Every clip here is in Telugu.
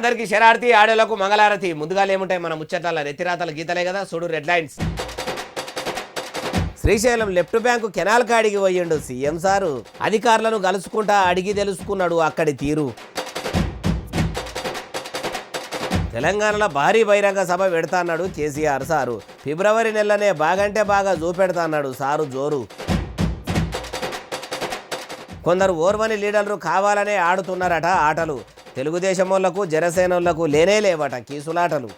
అందరికి శరార్థి ఆడోళ్లకు మంగళారతి. ముందుగా ఏముంటాయి మన ముచ్చట్ల నెత్తిరాతల గీతలే కదా, చూడు red lines. Srisailam left bank canal కాడికి పోయిండు సీఎం సారు. అధికారులను కలుసుకుంటా అడిగి తెలుసుకున్నాడు అక్కడి తీరు. తెలంగాణలో భారీ బహిరంగ సభ పెడతా అన్నాడు కేసీఆర్ సారు. ఫిబ్రవరి నెలనే బాగంటే బాగా చూపెడతా అన్నాడు సారు జోరు. కొందరు ఓర్వని లీడర్లు కావాలనే ఆడుతున్నారట ఆటలు. తెలుగుదేశం వాళ్లకు జనసేనోళ్లకు లేనే లేవట కీసులాటలు.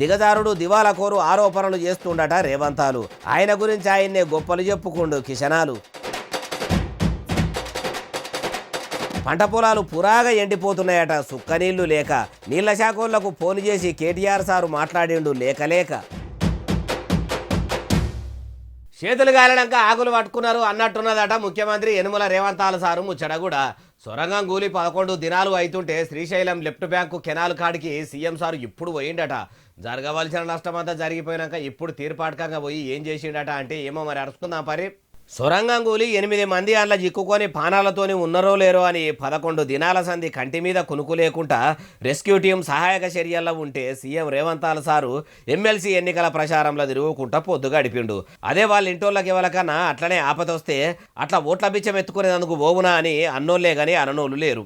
దిగజారుడు దివాలకోరు ఆరోపణలు చేస్తుండట రేవంతాలు. ఆయన గురించి ఆయన్నే గొప్పలు చెప్పుకుండు కిషనాలు. పంట పొలాలు పురాగా ఎండిపోతున్నాయట సుక్కనీళ్లు లేక. నీళ్ల శాఖోళ్లకు ఫోన్ చేసి కేటీఆర్ సారు మాట్లాడిండు లేక. చేతులు గాలినాక ఆకులు పట్టుకున్నారు అన్నట్టున్నదట ముఖ్యమంత్రి యనుమల రేవంతాల సారు ముచ్చట కూడా. సొరంగం కూలి 11 దినాలు అవుతుంటే శ్రీశైలం లెఫ్ట్ బ్యాంకు కెనాల్ కాడికి సీఎం సారు ఇప్పుడు పోయిండట. జరగవలసిన నష్టమంతా జరిగిపోయినాక ఇప్పుడు తీర్పాటకంగా పోయి ఏం చేసిండట అంటే ఏమో మరి అరుచుకుందాం పరి. సొరంగం కూలి 8 మంది అందులో చిక్కుకొని పానాలతోని ఉన్నారో లేరో అని 11 దినాల సంధి కంటి మీద కునుకు లేకుండా రెస్క్యూ టీం సహాయక చర్యల్లో ఉంటే సీఎం రేవంతాల సారు ఎమ్మెల్సీ ఎన్నికల ప్రచారంలో తిరుగుకుంటా పొద్దు గడిపిండు. అదే వాళ్ళ ఇంటోళ్ళకి ఎవరికన్నా అట్లనే ఆపదొస్తే అట్లా ఓట్ల బిచ్చం ఎత్తుకునేందుకు పోవునా అని అన్నోళ్లే గాని అననోళ్ళు లేరు.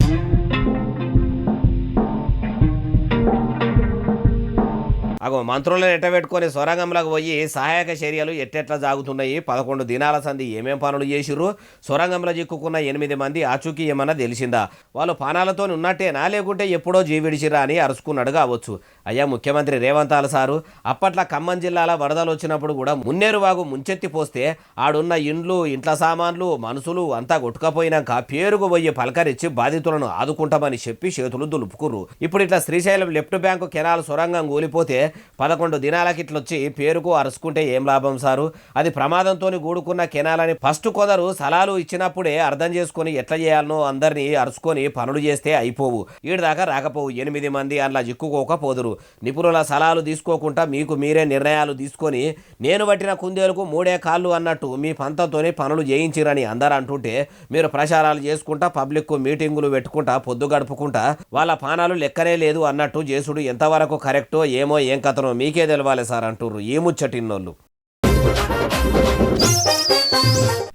అగో మంత్రులను ఎట్టబెట్టుకొని సొరంగంలోకి పోయి సహాయక చర్యలు ఎట్టెట్లా సాగుతున్నాయి, 11 దినాల సంధి ఏమేం పనులు చేసిర్రు, సొరంగంలో చిక్కుకున్న 8 మంది ఆచూకీ ఏమన్నా తెలిసిందా, వాళ్ళు పానాలతో ఉన్నట్టేనా లేకుంటే ఎప్పుడో జీవిడిచిరా అని అరుచుకున్నాడు కావచ్చు. అయ్యా ముఖ్యమంత్రి రేవంతాల సారు, అప్పట్లో ఖమ్మం జిల్లాల వరదలు వచ్చినప్పుడు కూడా మున్నేరు వాగు ముంచెత్తి పోస్తే ఆడున్న ఇండ్లు ఇంట్ల సామాన్లు మనుషులు అంతా కొట్టుకపోయినాక పేరుకు పోయి పలకరించి బాధితులను ఆదుకుంటామని చెప్పి చేతులు దులుపుకుర్రు. ఇప్పుడు ఇట్లా శ్రీశైలం లెఫ్ట్ బ్యాంకు కెనాల్ సొరంగం కూలిపోతే 11 దినాలకి ఇట్లొచ్చి పేరుకు అరుచుకుంటే ఏం లాభం సారు? అది ప్రమాదంతో కూడుకున్న కెనాలని ఫస్ట్ కొందరు సలాలు ఇచ్చినప్పుడే అర్థం చేసుకొని ఎట్లా చేయాలనో అందరినీ అరుచుకొని పనులు చేస్తే అయిపోవు. ఈడదాకా రాకపోవు. 8 మంది అట్లా చిక్కుకోకపోదురు. నిపుణుల సలాలు తీసుకోకుండా మీకు మీరే నిర్ణయాలు తీసుకొని నేను పట్టిన కుందేలకు 3 కాళ్ళు అన్నట్టు మీ పంతంతోనే పనులు చేయించిరని అందరు అంటుంటే మీరు ప్రచారాలు చేసుకుంటా పబ్లిక్ మీటింగులు పెట్టుకుంటా పొద్దు గడుపుకుంటా వాళ్ళ పానాలు లెక్కనే లేదు అన్నట్టు చేసుడు ఎంతవరకు కరెక్టో ఏమో ఏం కథనో మీకే తెలవాలి సార్ అంటుర్రు ఈ ముచ్చటిన్నోళ్ళు.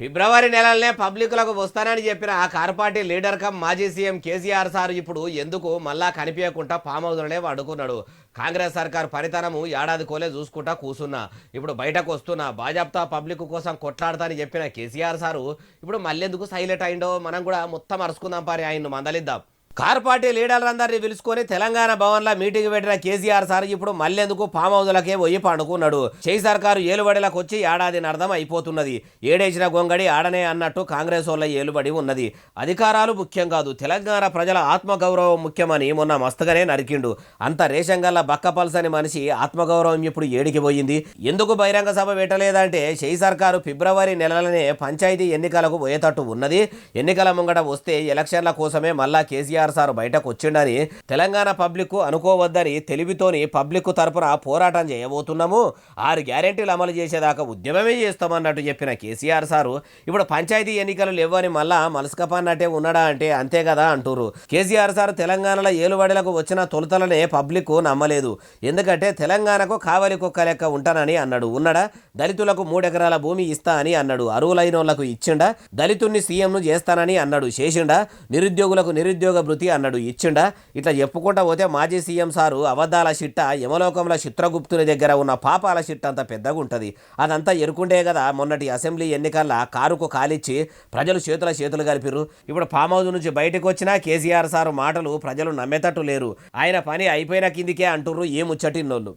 ఫిబ్రవరి నెలలనే పబ్లిక్లకు వస్తానని చెప్పిన ఆ కారు పార్టీ లీడర్ కమ్ మాజీ సీఎం కేసీఆర్ సార్ ఇప్పుడు ఎందుకు మళ్ళా కనిపించకుండా ఫామ్ హౌస్లోనే అడుగున్నాడు. కాంగ్రెస్ సర్కార్ పనితనము ఏడాది కోలే చూసుకుంటా కూసున్నా, ఇప్పుడు బయటకు వస్తున్నా, భాజపా పబ్లిక్ కోసం కొట్లాడతానని చెప్పిన కేసీఆర్ సారు ఇప్పుడు మళ్ళెందుకు సైలెంట్ అయిండో మనం కూడా మొత్తం అరుచుకుందాం పారి ఆయన్ను మందలిద్దాం. కార్ పార్టీ లీడర్లందరినీ పిలుచుకొని తెలంగాణ భవన్లో మీటింగ్ పెట్టిన కేసీఆర్ సార్ ఇప్పుడు మళ్ళెందుకు ఫామ్ హౌస్లకే పోయి పండుకున్నాడు. చేయి సర్కారు ఏలుబడిలకు వచ్చి ఏడాది అర్థం అయిపోతున్నది. ఏడేసిన గొంగడి ఆడనే అన్నట్టు కాంగ్రెస్ వాళ్ళ ఏలుబడి ఉన్నది. అధికారాలు ముఖ్యం కాదు, తెలంగాణ ప్రజల ఆత్మగౌరవం ముఖ్యమని మొన్న మస్తుగానే నరికిండు. అంత రేషంగల్ల బక్కపల్సని మనిషి ఆత్మగౌరవం ఇప్పుడు ఏడికి పోయింది. ఎందుకు బహిరంగ సభ పెట్టలేదంటే చేయి సర్కారు ఫిబ్రవరి నెలలనే పంచాయతీ ఎన్నికలకు పోయేటట్టు ఉన్నది. ఎన్నికల ముంగట వస్తే ఎలక్షన్ల కోసమే మళ్ళా కేసీఆర్ సార్ బయటకు వచ్చిండని తెలంగాణ పబ్లిక్ అనుకోవద్దని తెలివితోని పబ్లిక్ తరపున పోరాటం చేయబోతున్నాము. 6 గ్యారెంటీలు అమలు చేసేదాకా ఉద్యమమే చేస్తామన్నట్టు చెప్పిన కేసీఆర్ సారు ఇప్పుడు పంచాయతీ ఎన్నికలు లేవని మళ్ళా మలసకపన్నట్టే ఉన్నాడా అంటే అంతే కదా అంటురు. కేసీఆర్ సార్ తెలంగాణలో ఏలుబడిలకు వచ్చిన తొలుతలనే పబ్లిక్ నమ్మలేదు. ఎందుకంటే తెలంగాణకు కావలి కుక్క లెక్క ఉంటానని అన్నాడు. ఉన్నాడా? దళితులకు 3 ఎకరాల భూమి ఇస్తా అని అన్నాడు. అరువులైనోళ్లకు ఇచ్చిండా? దళితుణ్ణి సీఎంను చేస్తానని అన్నాడు. చేసిండా? నిరుద్యోగులకు నిరుద్యోగ భృతి అన్నాడు. ఇచ్చిండా? ఇట్లా చెప్పుకుంటా పోతే మాజీ సీఎం సారు అబద్ధాల చిట్ట యమలోకంలో చిత్రగుప్తుని దగ్గర ఉన్న పాపాల చిట్ట అంత పెద్దగా ఉంటుంది. అదంతా ఎరుకుండే కదా మొన్నటి అసెంబ్లీ ఎన్నికల్లో కారుకు కాలిచ్చి ప్రజలు చేతులు కలిపిర్రు. ఇప్పుడు ఫామ్ హౌస్ నుంచి బయటకు వచ్చినా కేసీఆర్ సారు మాటలు ప్రజలు నమ్మేటట్టు లేరు. ఆయన పని అయిపోయిన కిందికే అంటుర్రు ఏ ముచ్చటిన్నోళ్ళు.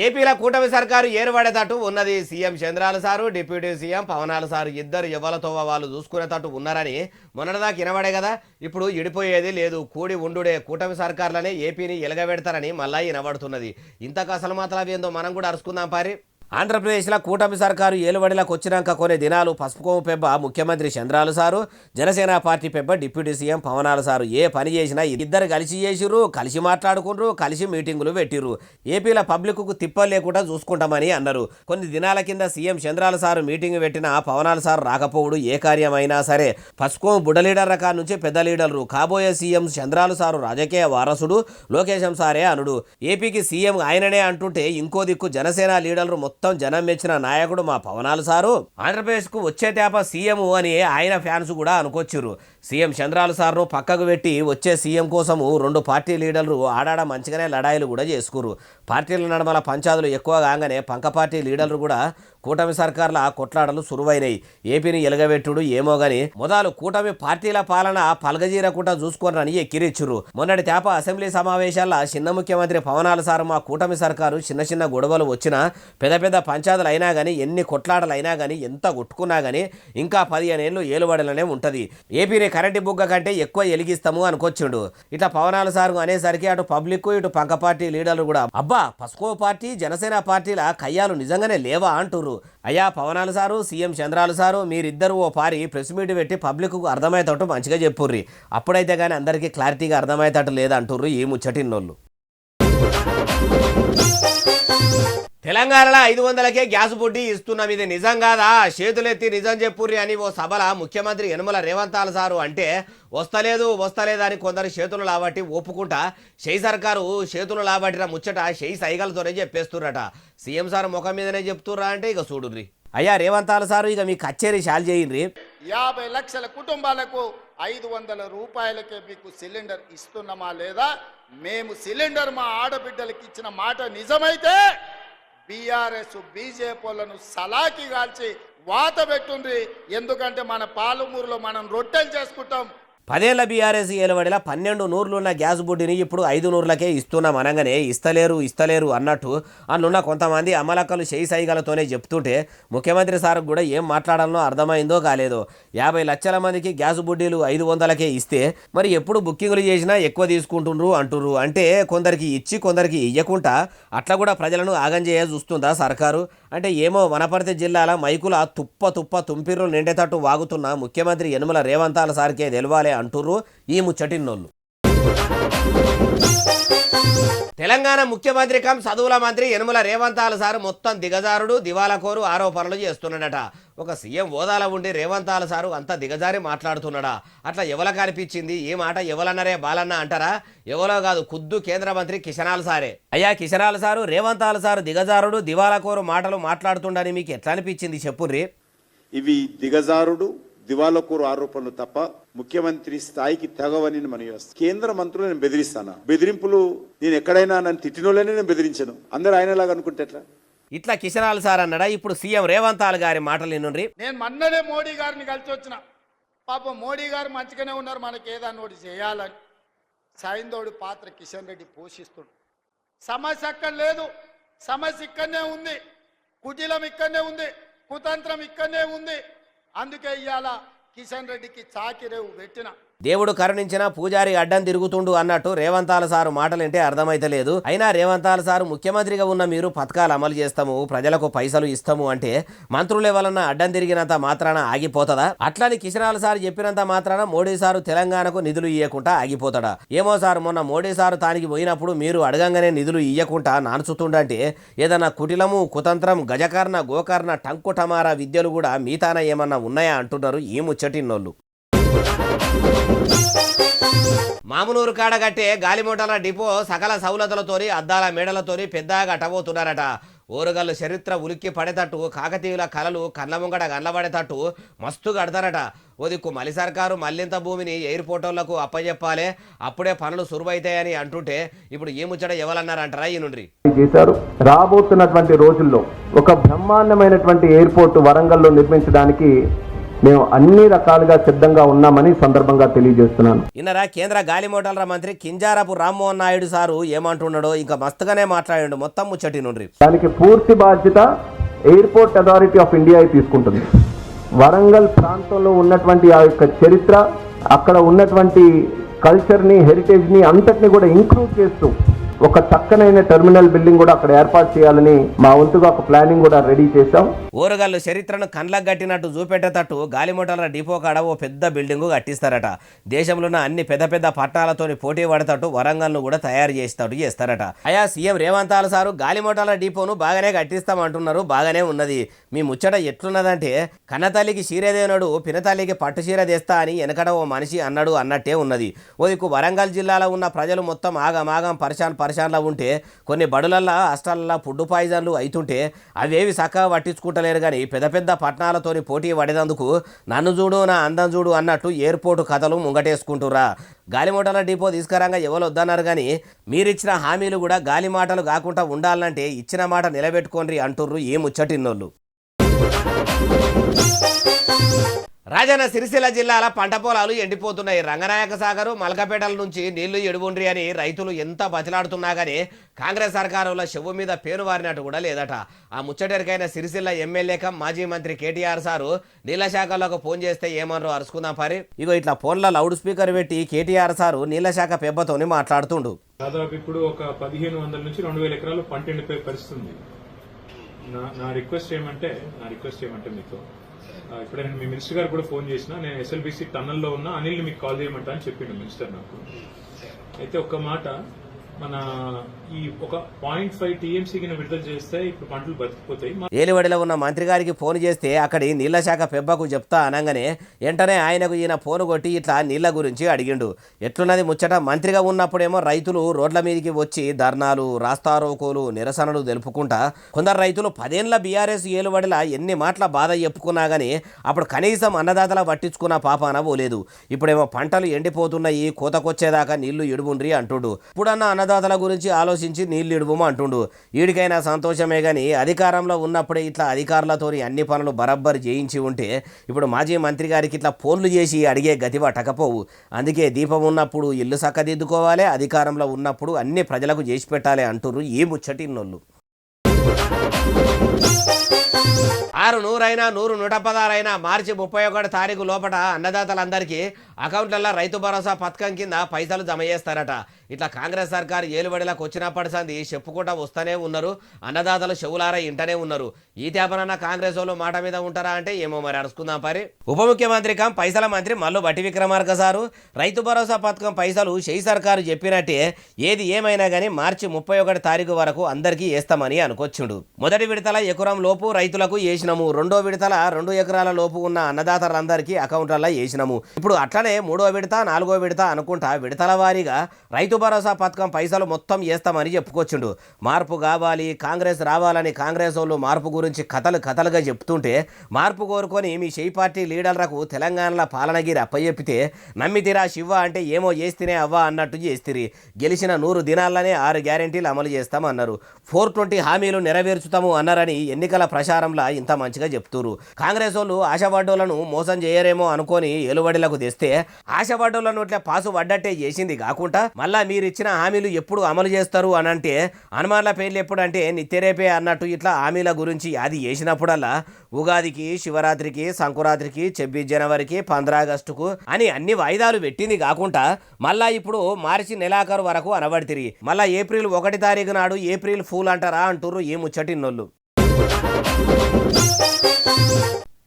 ఏపీలో కూటమి సర్కారు ఏర్పడేటట్టు ఉన్నది. సీఎం చంద్రాల సారు, డిప్యూటీ సీఎం పవనాల సారు ఇద్దరు ఎవరితో వాళ్ళు చూసుకునేటట్టు ఉన్నారని మొన్నటిదాకా వినబడే కదా. ఇప్పుడు ఇడిపోయేది లేదు, కూడి ఉండుడే. కూటమి సర్కారులనే ఏపీని ఎలగబెడతారని మళ్ళా వినబడుతున్నది. ఇంతకు అసలు మాత్రం ఏందో మనం కూడా అరుచుకుందాం పారి. ఆంధ్రప్రదేశ్లో కూటమి సర్కారు ఏలుబడిలోకి వచ్చినాక కొన్ని దినాలు పసుపుకోము పెబ్బ ముఖ్యమంత్రి చంద్రాలు సారు, జనసేన పార్టీ పెబ్బ డిప్యూటీ సీఎం పవనాలు సారు ఏ పని చేసినా ఇద్దరు కలిసి చేసిర్రు, కలిసి మాట్లాడుకుండ్రు, కలిసి మీటింగులు పెట్టిర్రు. ఏపీలో పబ్లిక్కు తిప్పలు లేకుండా చూసుకుంటామని అన్నారు. కొన్ని దినాల కింద సీఎం చంద్రాలు సారు మీటింగ్ పెట్టిన పవనాలు సారు రాకపోవుడు ఏ కార్యమైనా సరే పసుపుకోము బుడ్డ లీడర్ రకాల నుంచి పెద్ద లీడర్లు కాబోయే సీఎం చంద్రాలు సారు రాజకీయ వారసుడు లోకేశం సారే అనుడు. ఏపీకి సీఎం ఆయననే అంటుంటే ఇంకో దిక్కు జనసేన లీడర్లు మొత్తం జనం మెచ్చిన నాయకుడు మా పవనాలు సారు ఆంధ్రప్రదేశ్కు వచ్చే తేప సీఎం అని ఆయన ఫ్యాన్స్ కూడా అనుకొచ్చిర్రు. సీఎం చంద్రాలు సార్ను పక్కకు పెట్టి వచ్చే సీఎం కోసము 2 పార్టీ లీడర్లు ఆడాడ మంచిగానే లడాయిలు కూడా చేసుకురు. పార్టీల నడమల పంచాదులు ఎక్కువ కాగానే పంక పార్టీ లీడర్లు కూడా కూటమి సర్కార్ల కొట్లాడలు సురువైనాయి. ఏపీని ఎలగబెట్టుడు ఏమో గాని మొదలు కూటమి పార్టీల పాలన పలగజీరకుండా చూసుకోరని ఎక్కిరిచ్చురు. మొన్నటి తేప అసెంబ్లీ సమావేశాల్లో చిన్న ముఖ్యమంత్రి పవనాలు సారు మా కూటమి సర్కారు చిన్న చిన్న గొడవలు వచ్చినా పెద్ద పెద్ద పంచాదులు అయినా కానీ ఎన్ని కొట్లాటలు అయినా కానీ ఎంత కొట్టుకున్నా కానీ ఇంకా 15 ఏళ్ళు ఏలుబడిలోనే ఉంటుంది. ఏపీని కరెంటు బుగ్గ కంటే ఎక్కువ ఎలిగిస్తాము అనుకొచ్చిండు. ఇట్లా పవనాలు సారు అనేసరికి అటు పబ్లిక్ ఇటు పంక పార్టీ లీడర్లు కూడా అబ్బా పసుకో పార్టీ జనసేన పార్టీల కయ్యాలు నిజంగానే లేవా అంటుర్రు. అయ్యా పవనాలు సారు సీఎం చంద్రాలు సారు మీరిద్దరు ఓ పారి ప్రెస్ మీట్ పెట్టి పబ్లిక్ అర్థమయ్యేటట్టు మంచిగా చెప్పుర్రి. అప్పుడైతే కానీ అందరికీ క్లారిటీగా అర్థమయ్యేటట్టు లేదంటుర్రు ఈ ముచ్చటిన్నోళ్ళు. తెలంగాణలో 500కే గ్యాస్ బుడ్డి ఇస్తున్నాం, ఇది నిజం కాదా, చేతులెత్తి నిజం చెప్పుర్రి అని ఓ సభల ముఖ్యమంత్రి యనమల రేవంతాల సారు అంటే వస్తలేదు అని కొందరు చేతులు లాబట్టి ఒప్పుకుంటా షెయి సర్కారు చేతులు లాబట్టిన ముచ్చట షెయి సైగలతోనే చెప్పేస్తుర్రట. సీఎం సార్ ముఖం మీదనే చెప్తుర్రా అంటే ఇక చూడుర్రి. అయ్యా రేవంతాల సారు ఇక మీ కచ్చేరి షాల్ చేయండి. 50 లక్షల కుటుంబాలకు 500 రూపాయలకే మీకు సిలిండర్ ఇస్తున్నామా లేదా? మేము సిలిండర్ మా ఆడబిడ్డలకి ఇచ్చిన మాట నిజమైతే బీఆర్ఎస్ బీజేపీలను సలాకి కాల్చి వాత పెట్టుండ్రి. ఎందుకంటే మన పాలమూరులో మనం రొట్టెలు చేసుకుంటాం. 10 ఏళ్ల బీఆర్ఎస్ ఏలుబడిలా 12 నూర్లున్న గ్యాస్ బుడ్డిని ఇప్పుడు 5 నూర్లకే ఇస్తున్నాం అనగానే ఇస్తలేరు అన్నట్టు అందున్న కొంతమంది అమలక్కలు షెయి సైగలతోనే చెప్తుంటే ముఖ్యమంత్రి సార్ కూడా ఏం మాట్లాడాలనో అర్థమైందో కాలేదో. 50 లక్షల మందికి గ్యాస్ బుడ్డీలు 500కే ఇస్తే మరి ఎప్పుడు బుకింగ్లు చేసినా ఎక్కువ తీసుకుంటుండ్రు అంటుర్రు. అంటే కొందరికి ఇచ్చి కొందరికి ఇయ్యకుండా అట్లా కూడా ప్రజలను ఆగం చేయ చూస్తుందా సర్కారు? అంటే ఏమో వనపర్తి జిల్లాల మైకుల తుప్ప తుంపిర్రు నిండేటట్టు వాగుతున్న ముఖ్యమంత్రి యనమల రేవంతాల సార్కే తెలవాలి అంటుర్రు ఈ ముచ్చటిన్నోళ్ళు. తెలంగాణ ముఖ్యమంత్రి కం చదువుల మంత్రి యనమల రేవంతాల సార్ మొత్తం దిగజారుడు దివాలకోరు ఆరోపణలు చేస్తున్నాడట. ఒక సీఎం హోదాలో ఉండి రేవంతాల సారు అంత దిగజారి మాట్లాడుతున్నాడా? అట్లా ఎవలకు అనిపించింది? ఈ మాట ఎవలన్నరే బాలన్న అంటారా? ఎవరో కాదు, ఖుద్దు కేంద్ర మంత్రి కిషనాల్ సారే. అయ్యా కిషనాల్ సారు రేవంతాల సారు దిగజారుడు దివాలకోరు మాటలు మాట్లాడుతుండని మీకు ఎట్లా అనిపించింది చెప్పుర్రి. ఇవి దిగజారుడు దివాలకోరు ఆరోపణలు తప్ప ముఖ్యమంత్రి స్థాయికి తగవని మనం చేస్తాం. కేంద్ర మంత్రులు నేను బెదిరిస్తానా? బెదిరింపులు నేను ఎక్కడైనా నన్ను తిట్టినోళ్ళనే నేను బెదిరించను. అందరూ ఆయనలాగా అనుకుంటే ఎట్లా? ఇట్లా కిషనాల్ సార్ అన్నాడా? ఇప్పుడు సీఎం రేవంతాల్ గారి మాటలు వినుండ్రి. నేను మొన్ననే మోడీ గారిని కలిసి వచ్చిన. పాపం మోడీ గారు మంచిగానే ఉన్నారు, మనకి ఏదన్నా ఒకటి చేయాలని. సాయిందోడి పాత్ర కిషన్ రెడ్డి పోషిస్తుడు. సమస్య అక్కడ లేదు, సమస్య ఇక్కడనే ఉంది, కుటిలం ఇక్కడనే ఉంది, కుతంత్రం ఇక్కడనే ఉంది. అందుకే ఇవాళ కిషన్ రెడ్డికి చాకిరేవు పెట్టిన. దేవుడు కరుణించిన పూజారి అడ్డం తిరుగుతుండు అన్నట్టు రేవంతాల సారు మాటలంటే అర్థమైతలేదు. అయినా రేవంతాల సారు ముఖ్యమంత్రిగా ఉన్న మీరు పథకాలు అమలు చేస్తాము, ప్రజలకు పైసలు ఇస్తాము అంటే మంత్రులు ఎవరన్నా అడ్డం తిరిగినంత మాత్రాన ఆగిపోతుందా? అట్లని కిషనాల్ సార్ చెప్పినంత మాత్రాన మోడీ సారు తెలంగాణకు నిధులు ఇయ్యకుండా ఆగిపోతాడా? ఏమో సార్, మొన్న మోడీ సారు తానికి పోయినప్పుడు మీరు అడగంగానే నిధులు ఇయ్యకుండా నాన్సుతుండంటే ఏదన్నా కుటిలము కుతంత్రం గజకర్ణ గోకర్ణ టంకుటమారా విద్యలు కూడా మీతాన ఏమన్నా ఉన్నాయా అంటున్నారు ఈ ముచ్చటిన్నోళ్ళు. మామునూరు కాడ కట్టే గాలిమోటార్ల డిపో సకల సౌలతులతోని అద్దాల మేడలతోని పెద్దగా అటబోతున్నారట. ఓరుగల్లు చరిత్ర ఉలిక్కి పడేటట్టు కాకతీయుల కళలు కళ్ళ ముంగడ గండ్లబడేటట్టు మస్తు కడతారట. ఓ దిక్కు మలి సర్కారు మళ్ళింత భూమిని ఎయిర్పోర్టులకు అప్పచెప్పాలి, అప్పుడే పనులు సురువైతాయని అంటుంటే ఇప్పుడు ఈ ముచ్చట ఎవరన్నారంటారా ఈ నుండి చేశారు. రాబోతున్నటువంటి రోజుల్లో ఒక బ్రహ్మాండమైనటువంటి ఎయిర్పోర్ట్ వరంగల్లో నిర్మించడానికి మేము అన్ని రకాలుగా సిద్ధంగా ఉన్నామని సందర్భంగా తెలియజేస్తున్నాను. ఇన్నరా కేంద్ర గాలి మోటార్ల మంత్రి కింజారపు రామ్మోహన్ నాయుడు సారు ఏమంటున్నాడో ఇంకా మస్తుగానే మాట్లాడాడు. మొత్తం ముచ్చటి నుండి దానికి పూర్తి బాధ్యత ఎయిర్పోర్ట్ అథారిటీ ఆఫ్ ఇండియా తీసుకుంటుంది. వరంగల్ ప్రాంతంలో ఉన్నటువంటి ఆ యొక్క చరిత్ర, అక్కడ ఉన్నటువంటి కల్చర్ని హెరిటేజ్ని అంతటిని కూడా ఇంక్లూడ్ చేస్తూ ఒక చక్కనైన టెర్మినల్ బిల్డింగ్ కూడా అక్కడ ఏర్పాటు చేయాలని మా వంతుగా ఒక ప్లానింగ్ కూడా రెడీ చేశాం. ఊరగాళ్ళు చరిత్రను కండ్లకు గట్టినట్టు చూపెట్టేటట్టు గాలిమోటార్ల డిపో కాడ ఓ పెద్ద బిల్డింగు కట్టిస్తారట. దేశంలో ఉన్న అన్ని పెద్ద పెద్ద పట్టణాలతోని పోటీ పడేటట్టు వరంగల్ను కూడా తయారు చేస్తారట. అయా సీఎం రేవంత్ సారు గాలిమోటార్ల డిపోను బాగానే కట్టిస్తామంటున్నారు. బాగానే ఉన్నది. మీ ముచ్చట ఎట్లున్నదంటే కన్నతల్లికి చీరేదేనాడు పినతల్లికి పట్టు చీర తెస్తా అని వెనకడ ఓ మనిషి అన్నాడు అన్నట్టే ఉన్నది. ఓ దిక్కు వరంగల్ జిల్లాలో ఉన్న ప్రజలు మొత్తం ఆగమాగం పరిశాన్లా ఉంటే కొన్ని బడులల్లా హాస్టళ్ళ ఫుడ్ పాయిజన్లు అవుతుంటే అవేవి చక్కగా పట్టించుకుంటలేరు. కానీ పెద్ద పెద్ద పట్టణాలతోని పోటీ పడేందుకు నన్ను చూడు నా అందం చూడు అన్నట్టు ఎయిర్పోర్టు కథలు ముంగటేసుకుంటురా. గాలిమోటార్ల డిపో తీసుకురాగా ఎవరు వద్దన్నారు. కానీ మీరిచ్చిన హామీలు కూడా గాలి మాటలు కాకుండా ఉండాలంటే ఇచ్చిన మాట నిలబెట్టుకోండి అంటుర్రు ఈ ముచ్చటిన్నోళ్ళు. రాజన్న సిరిసిల్ల జిల్లాల పంట పొలాలు ఎండిపోతున్నాయి. రంగనాయక సాగరు మల్కపేటల నుంచి నీళ్లు ఎడుబుండ్రి అని రైతులు ఎంత బతిలాడుతున్నా కానీ కాంగ్రెస్ సర్కారుల చెవు మీద పేరు వారినట్టు కూడా లేదట. ఆ ముచ్చటరికైన సిరిసిల్ల ఎమ్మెల్యే కమ్ మాజీ మంత్రి కేటీఆర్ సారు నీళ్ల శాఖలోకి ఫోన్ చేస్తే ఏమన్నారు అరుచుకుందాం పరి. ఇగో ఇట్లా ఫోన్ల లౌడ్ స్పీకర్ పెట్టి కేటీఆర్ సారు నీళ్ల శాఖ పెబ్బతోని మాట్లాడుతుండు. దాదాపు ఇప్పుడు ఒక 1500 నుంచి 2000 ఎకరాలు పంట ఎండిపోయే పరిస్థితి ఉంది. నా రిక్వెస్ట్ ఏమంటే మీకు ఇప్పుడు నేను మీ మినిస్టర్ గారు కూడా ఫోన్ చేసిన, నేను ఎస్ఎల్బీసీ టన్నల్లో ఉన్న అనిల్ని మీకు కాల్ చేయమంటా అని చెప్పిండు మినిస్టర్ నాకు. అయితే ఒక్క మాట, మన ఈ ఒక 0.5 టీఎంసీకి విడుదల చేస్తే ఇప్పుడు పంటలు బతికిపోతాయి. ఏలివడిలో ఉన్న మంత్రి గారికి ఫోన్ చేస్తే అక్కడి నీళ్ల శాఖ పెబ్బకు చెప్తా అనగానే వెంటనే ఆయనకు ఈయన ఫోన్ కొట్టి ఇట్లా నీళ్ల గురించి అడిగిండు. ఎట్లున్నది ముచ్చట, మంత్రిగా ఉన్నప్పుడేమో రైతులు రోడ్ల మీదకి వచ్చి ధర్నాలు రాస్తారోకోలు నిరసనలు తెలుపుకుంటా కొందరు రైతులు 10 ఏళ్ల బీఆర్ఎస్ ఏలువడిలా ఎన్ని మాటల బాధ చెప్పుకున్నా గానీ అప్పుడు కనీసం అన్నదాతల పట్టించుకున్న పాపాన పోలేదు. ఇప్పుడేమో పంటలు ఎండిపోతున్నాయి, కోతకొచ్చేదాకా నీళ్లు ఇడుబుండ్రి అంటుడు. ఇప్పుడన్న అన్నదాతల గురించి ఆలోచించి నీళ్లు ఇడుబుము అంటుండు. వీడికైనా సంతోషమే గానీ అధికారంలో ఉన్నప్పుడే ఇట్లా అధికారులతో అన్ని పనులు బరబ్బరు చేయించి ఉంటే ఇప్పుడు మాజీ మంత్రి గారికి ఇట్లా ఫోన్లు చేసి అడిగే గతి పట్టకపోవు. అందుకే దీపం ఉన్నప్పుడు ఇల్లు చక్కదిద్దుకోవాలి, అధికారంలో ఉన్నప్పుడు అన్ని ప్రజలకు చేసి పెట్టాలి అంటుర్రు ఈ ముచ్చటిన్నోళ్ళు. 6 100 100 116 మార్చి 31 తారీఖు లోపల అన్నదాతలందరికీ అకౌంట్లలో రైతు భరోసా పథకం కింద పైసలు జమ చేస్తారట. ఇట్లా కాంగ్రెస్ సర్కారు ఏలుబడిలకు వచ్చినప్పటి సంది చెప్పుకుంటా వస్తూనే ఉన్నారు. అన్నదాతలు చెవులారా ఇంటనే ఉన్నారు. ఈ తేపనన్న కాంగ్రెస్ వాళ్ళు మాట మీద ఉంటారా అంటే ఏమో మరి అరుచుకుందాం పరి. ఉప ముఖ్యమంత్రి కం పైసల మంత్రి మల్లు బట్టి విక్రమార్క సారు రైతు భరోసా పథకం పైసలు షెయి సర్కారు చెప్పినట్టే ఏది ఏమైనా కానీ మార్చి 31 తారీఖు వరకు అందరికీ వేస్తామని అనుకొచ్చిండు. మొదటి విడతల ఎకరం లోపు రైతులకు వేసినాము, రెండో విడతల 2 ఎకరాల లోపు ఉన్న అన్నదాతలందరికీ అకౌంట్లలో వేసినాము. ఇప్పుడు అట్లనే 3వ విడత 4వ విడత అనుకుంటా విడతల వారీగా రైతు భరోసా పథకం పైసలు మొత్తం వేస్తామని చెప్పుకొచ్చిండు. మార్పు కావాలి, కాంగ్రెస్ రావాలని కాంగ్రెస్ వాళ్ళు మార్పు గురించి కథలుగా చెప్తుంటే మార్పు కోరుకొని మీ షెయి పార్టీ లీడర్లకు తెలంగాణలో పాలనగిరి అప్పచెప్పితే నమ్మితిరా శివ అంటే ఏమో చేస్తేనే అవ్వా అన్నట్టు చేస్తిరి. గెలిచిన 100 దినాల్లోనే 6 గ్యారెంటీలు అమలు చేస్తామన్నారు. 420 హామీలు నెరవేర్చుతాము అన్నారని ఎన్నికల ప్రచారంలో ఇంత మంచిగా చెప్తున్నారు. కాంగ్రెస్ వాళ్ళు ఆశపడ్డోళ్లను మోసం చేయరేమో అనుకొని ఏలుబడిలకు తెస్తే ఆశపడ్డోళ్లను ఇట్లా పాసు పడ్డట్టే చేసింది కాకుండా మళ్ళా మీరు ఇచ్చిన హామీలు ఎప్పుడు అమలు చేస్తారు అని అంటే హనుమాన్ల పేర్లు ఎప్పుడంటే నిత్యరేపే అన్నట్టు ఇట్లా హామీల గురించి అది చేసినప్పుడల్లా ఉగాదికి, శివరాత్రికి, సంకురాత్రికి, 26 జనవరికి, 15 ఆగస్టుకు అని అన్ని వాయిదాలు పెట్టింది కాకుండా మళ్ళా ఇప్పుడు మార్చి నెలాఖరు వరకు అనబడితిరి. మళ్ళా ఏప్రిల్ 1 తారీఖు నాడు ఏప్రిల్ ఫూల్ అంటారా అంటుర్రు ఈ ముచ్చటిన్నోళ్ళు.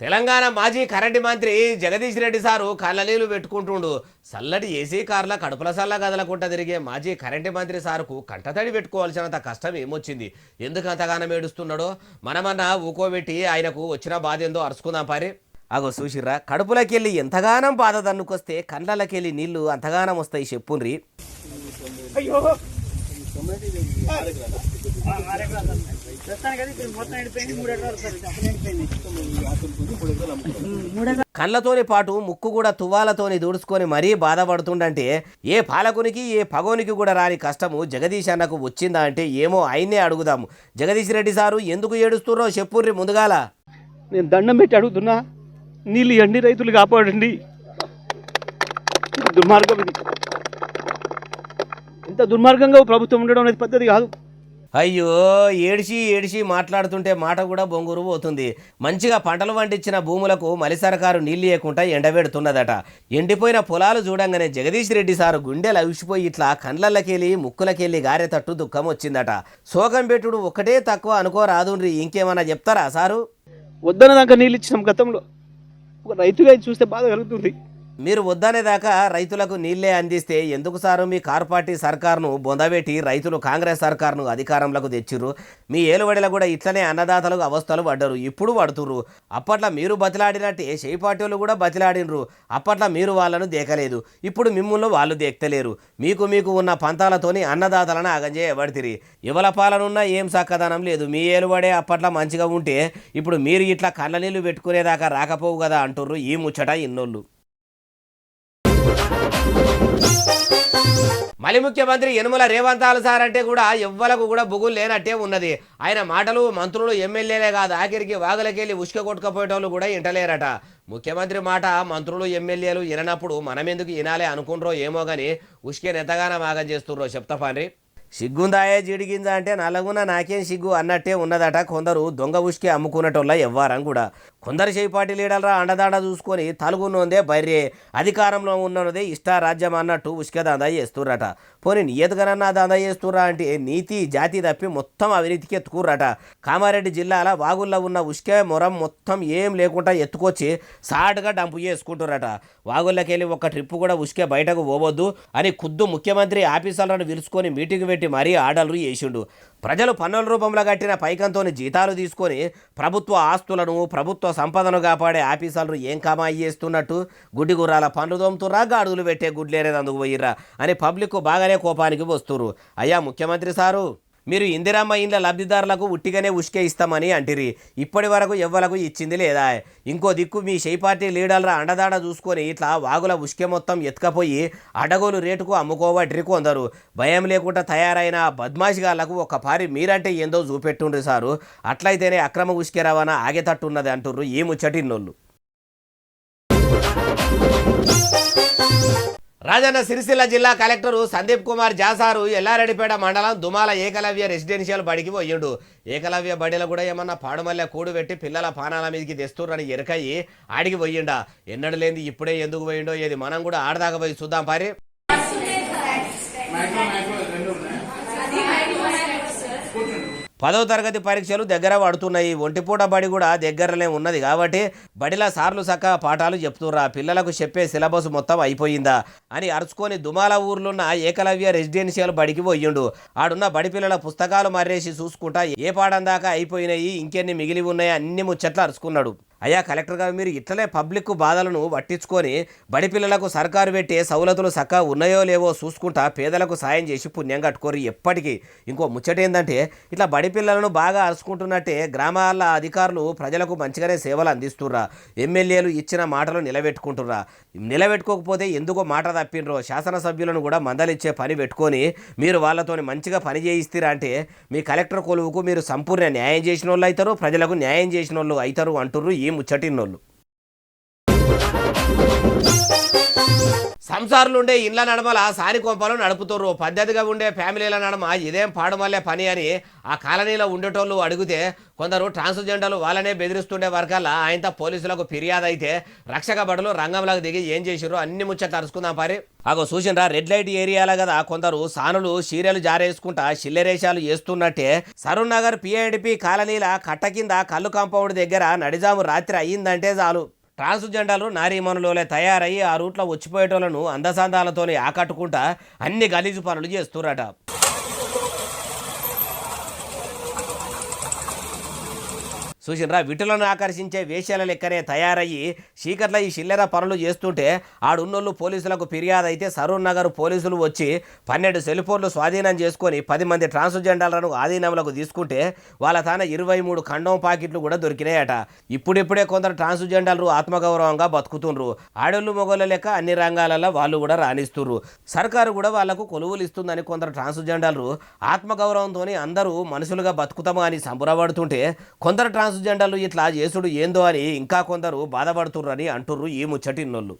తెలంగాణ మాజీ కరెంటు మంత్రి జగదీష్ రెడ్డి సారు కళ్ళ నీళ్లు పెట్టుకుంటుండు. చల్లటి ఏసీ కార్ల కడుపుల సల్ల గదలకుంట తిరిగే మాజీ కరెంటు మంత్రి సారుకు కంటతడి పెట్టుకోవాల్సినంత కష్టం ఏమొచ్చింది, ఎందుకు అంతగానం ఏడుస్తున్నాడో మనమన్నా ఊకోబెట్టి ఆయనకు వచ్చిన బాధ ఏందో అరుచుకుందాం పారి. అగో చూసిర్రా, కడుపులకెళ్ళి ఎంతగానం బాధ దన్నుకొస్తే కండ్లకెళ్ళి నీళ్లు అంతగానం వస్తాయి చెప్పుండ్రి. కళ్ళతోని పాటు ముక్కు కూడా తువ్వాలతోని దూడుచుకొని మరీ బాధపడుతుండంటే ఏ పాలకునికి ఏ పగోనికి కూడా రాని కష్టము జగదీష్ అన్నకు వచ్చిందా అంటే ఏమో ఆయన్నే అడుగుదాము. జగదీష్ రెడ్డి సారు ఎందుకు ఏడుస్తుర్రో చెప్పుర్రి ముందుగాల. నేను దండం పెట్టి అడుగుతున్నా, నీళ్ళు ఎండి రైతులు కాపాడండి. దుర్మార్గం ఇది. ఇంత దుర్మార్గంగా ప్రభుత్వం ఉండడం అనేది పద్ధతి కాదు. అయ్యో ఏడిచి ఏడిచి మాట్లాడుతుంటే మాట కూడా బొంగురు పోతుంది. మంచిగా పంటలు పండించిన భూములకు మలి సర్కారు నీళ్ళు ఇవ్వకుండా ఎండబెడుతున్నదట. ఎండిపోయిన పొలాలు చూడంగానే జగదీష్ రెడ్డి సారు గుండెలు అవిసిపోయి ఇట్లా కండ్లకెళ్ళి ముక్కులకెళ్ళి గారెతట్టు దుఃఖం వచ్చిందట. శోకం పెట్టుడు ఒకటే తక్కువ అనుకోరాదుండ్రి, ఇంకేమన్నా చెప్తారా సారు? వద్దనదాకా నీళ్ళు ఇచ్చినాం గతంలో. ఒక రైతుగా ఇది చూస్తే బాధ కలుగుతుంది. మీరు వద్దనేదాకా రైతులకు నీళ్లే అందిస్తే ఎందుకు సారు మీ కార్ పార్టీ సర్కార్ను బొందబెట్టి రైతులు కాంగ్రెస్ సర్కార్ను అధికారంలోకి తెచ్చిర్రు? మీ ఏలుబడిలో కూడా ఇట్లనే అన్నదాతలకు అవస్థలు పడ్డరు, ఇప్పుడు పడుతుర్రు. అప్పట్లో మీరు బతిలాడినట్టే చేయి పార్టీలు కూడా బతిలాడినరు. అప్పట్లో మీరు వాళ్ళను దేకలేదు, ఇప్పుడు మిమ్మల్ని వాళ్ళు దేక్తలేరు. మీకు ఉన్న పంతాలతోని అన్నదాతలను ఆగంజేయబడితిరి. ఎవల పాలనున్నా ఏం సక్కదనం లేదు. మీ ఏలుబడే అప్పట్లో మంచిగా ఉంటే ఇప్పుడు మీరు ఇట్లా కళ్ళ నీళ్లు పెట్టుకునేదాకా రాకపోవు కదా అంటుర్రు ఈ ముచ్చట ఇన్నోళ్ళు. మళ్ళీ ముఖ్యమంత్రి యనుమల రేవంత్ సార్ అంటే కూడా ఎవ్వలకు కూడా బుగులు లేనట్టే ఉన్నది. ఆయన మాటలు మంత్రులు ఎమ్మెల్యేలే కాదు, ఆఖరికి వాగులకెళ్ళి ఉసుక కొట్టుకపోయేటోళ్ళు కూడా ఇంటలేరట. ముఖ్యమంత్రి మాట మంత్రులు ఎమ్మెల్యేలు విననప్పుడు మనం ఎందుకు వినాలి అనుకుంటారో ఏమో కానీ ఉసుకే నెత్తగానే మాగం చేస్తుర్రో చెప్తాపాన్రి. సిగ్గుందాయే జీడిగింజ అంటే నల్లగున నాకేం సిగ్గు అన్నట్టే ఉన్నదట. కొందరు దొంగ ఉసుకే అమ్ముకునేటోళ్ళ ఎవ్వారం కూడా. కొందరు చేపాటి లీడర్రా అండదాండ చూసుకొని తలుగున్నోందే బర్రే, అధికారంలో ఉన్నదే ఇష్టారాజ్యం అన్నట్టు ఉసుకే దందా చేస్తుర్రట. పోనీ నియతగానన్నా దందా చేస్తుర్రా అంటే నీతి జాతి తప్పి మొత్తం అవినీతికి ఎత్తుకుర్రట. కామారెడ్డి జిల్లాల వాగుల్లో ఉన్న ఉసుకే మొరం మొత్తం ఏం లేకుండా ఎత్తుకొచ్చి సాటుగా డంపు చేసుకుంటుర్రట. వాగుల్లోకెళ్ళి ఒక ట్రిప్పు కూడా ఉసుకే బయటకు పోవద్దు అని ఖుద్దు ముఖ్యమంత్రి ఆఫీసర్లను పిలుచుకొని మీటింగ్ పెట్టి మరీ ఆర్డర్లు చేసిండు. ప్రజలు పన్నుల రూపంలో కట్టిన పైకంతో జీతాలు తీసుకొని ప్రభుత్వ ఆస్తులను ప్రభుత్వ సంపదను కాపాడే ఆఫీసర్లు ఏం కమాయి చేస్తున్నట్టు గుడ్డి గుర్రాల పనులు దోముతుర్రా, గాడులు పెట్టే గుడ్లేరేది అందుకు పోయిర్రా అని పబ్లిక్ బాగానే కోపానికి వస్తురు. అయ్యా ముఖ్యమంత్రి సారు, మీరు ఇందిరమ్మ ఇండ్ల లబ్ధిదారులకు ఉట్టిగానే ఉసుకే ఇస్తామని అంటిరి. ఇప్పటి వరకు ఎవ్వలకు ఇచ్చింది లేదా? ఇంకో దిక్కు మీ షై పార్టీ లీడర్ల అండదాడ చూసుకొని ఇట్లా వాగుల ఉసుకే మొత్తం ఎత్తుకపోయి అడగోలు రేటుకు అమ్ముకోవట్రి కొందరు. భయం లేకుండా తయారైన బద్మాషిగాళ్లకు ఒక పారి మీరంటే ఏందో చూపెట్టుండ్రి సారు. అట్లయితేనే అక్రమ ఉసుకే రవాణా ఆగేటట్టున్నది అంటుర్రు ఈ ముచ్చటిన్నోళ్ళు. రాజన్న సిరిసిల్ల జిల్లా కలెక్టరు సందీప్ కుమార్ జాసారు ఎల్లారెడ్డిపేట మండలం దుమాల ఏకలవ్య రెసిడెన్షియల్ బడికి పోయిండు. ఏకలవ్య బడిలో కూడా ఏమన్నా పాడుమల్లె కూడు పెట్టి పిల్లల పానాల మీదకి తెస్తుర్రని ఎరకయ్యి ఆడికి పోయిండా. ఎన్నడు లేని ఇప్పుడే ఎందుకు పోయిండో ఏది మనం కూడా ఆడదాకా పోయి చూద్దాం పారి. 10వ తరగతి పరీక్షలు దగ్గర పడుతున్నాయి. ఒంటిపూట బడి కూడా దగ్గరనే ఉన్నది కాబట్టి బడిలా సార్లు చక్కగా పాఠాలు చెప్తుర్రా. పిల్లలకు చెప్పే సిలబస్ మొత్తం అయిపోయిందా అని అరుచుకొని దుమాల ఊర్లున్న ఏకలవ్య రెసిడెన్షియల్ బడికి పోయిండు. ఆడున్న బడి పిల్లల పుస్తకాలు మర్రేసి చూసుకుంటా ఏ పాఠం దాకా అయిపోయినాయి, ఇంకెన్ని మిగిలి ఉన్నాయి అన్ని ముచ్చట్లు అరుచుకున్నాడు. అయ్యా కలెక్టర్ గారు, మీరు ఇట్లనే పబ్లిక్ బాధలను పట్టించుకొని బడి పిల్లలకు సర్కారు పెట్టే సౌలతులు చక్కగా ఉన్నాయో లేవో చూసుకుంటా పేదలకు సాయం చేసి పుణ్యం కట్టుకోరు ఎప్పటికీ. ఇంకో ముచ్చట ఏంటంటే ఇట్లా బడి పిల్లలను బాగా అరుచుకుంటున్నట్టే గ్రామాల అధికారులు ప్రజలకు మంచిగానే సేవలు అందిస్తుర్రా. ఎమ్మెల్యేలు ఇచ్చిన మాటలు నిలబెట్టుకుంటుర్రా. నిలబెట్టుకోకపోతే ఎందుకో మాట తప్పినరో శాసనసభ్యులను కూడా మందలిచ్చే పని పెట్టుకొని మీరు వాళ్ళతోని మంచిగా పని చేయిస్తారా అంటే మీ కలెక్టర్ కొలువుకు మీరు సంపూర్ణ న్యాయం చేసిన వాళ్ళు అవుతారు, ప్రజలకు న్యాయం చేసిన వాళ్ళు అవుతారు అంటుర్రు ఈ ముచ్చటిన్నోళ్ళు. సంసారులుండే ఇండ్ల నడమల సాని కొంపలు నడుపుతుర్రు. పద్ధతిగా ఉండే ఫ్యామిలీల నడమ ఇదేం పాడుమల్లే పని అని ఆ కాలనీలో ఉండేటోళ్ళు అడిగితే కొందరు ట్రాన్స్జెండర్లు వాళ్ళనే బెదిరిస్తుండే వర్గాల ఆయనతో పోలీసులకు ఫిర్యాదు అయితే రక్షక భటులు రంగంలోకి దిగి ఏం చేసిర్రు అన్ని ముచ్చట్లు అరుచుకుందాం పారి. అగో చూసిండ్రా, రెడ్ లైట్ ఏరియాల కదా కొందరు సానులు చీరలు జారేసుకుంటా చిల్లరేషాలు చేస్తున్నట్టే సరూర్ నగర్ పిఐడిపి కాలనీల కట్ట కింద కళ్ళు కాంపౌండ్ దగ్గర నడిజాము రాత్రి అయ్యిందంటే చాలు ట్రాన్స్జెండర్లు నారీమణులోలే తయారయ్యి ఆ రూట్లో వచ్చిపోయేటోళ్లను అందసందాలతో ఆకట్టుకుంటా అన్ని గలీజు పనులు చేస్తుర్రట. చూసినరా, విటులను ఆకర్షించే వేషాల లెక్కనే తయారయ్యి చీకట్ల ఈ చిల్లర పనులు చేస్తుంటే ఆడున్నోళ్ళు పోలీసులకు ఫిర్యాదు అయితే సరూర్ నగర్ పోలీసులు వచ్చి 12 సెల్ ఫోన్లు స్వాధీనం చేసుకొని 10 మంది ట్రాన్స్జెండర్లను ఆధీనంలోకి తీసుకుంటే వాళ్ళ తాన 23 కండోమ్ పాకెట్లు కూడా దొరికినాయట. ఇప్పుడిప్పుడే కొందరు ట్రాన్స్జెండర్లు ఆత్మగౌరవంగా బతుకుతుండ్రు. ఆడోళ్ళు మొగోళ్ళ లెక్క అన్ని రంగాలలో వాళ్ళు కూడా రాణిస్తుర్రు. సర్కారు కూడా వాళ్లకు కొలువులు ఇస్తుందని కొందరు ట్రాన్స్జెండర్లు ఆత్మగౌరవంతో అందరూ మనుషులుగా బతుకుతాము అని సంబరపడుతుంటే కొందరు ట్రాన్స్జెండర్లు ఇట్లా చేసుడు ఏందో అని ఇంకా కొందరు బాధపడుతుర్రని అంటుర్రు ఈ ముచ్చటిన్నోళ్ళు.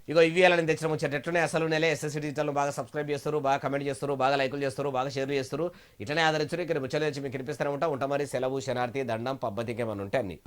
ఇగో ఇవి అలా తెచ్చిన ముచ్చట ఎట్లనే అసలు నెలే ఎస్ఎస్సీ డిజిటల్ను బాగా సబ్స్క్రైబ్ చేస్తారు, బాగా కమెంట్ చేస్తారు, బాగా లైకులు చేస్తారు, బాగా షేర్లు చేస్తారు. ఇట్లనే ఆదరించారు. ఇక్కడ ముచ్చట నుంచి మీకు కనిపిస్తూనే ఉంటా మరి. సెలవు, శనార్థి, దండం, పబ్బతికి ఏమన్నా ఉంటే అన్ని.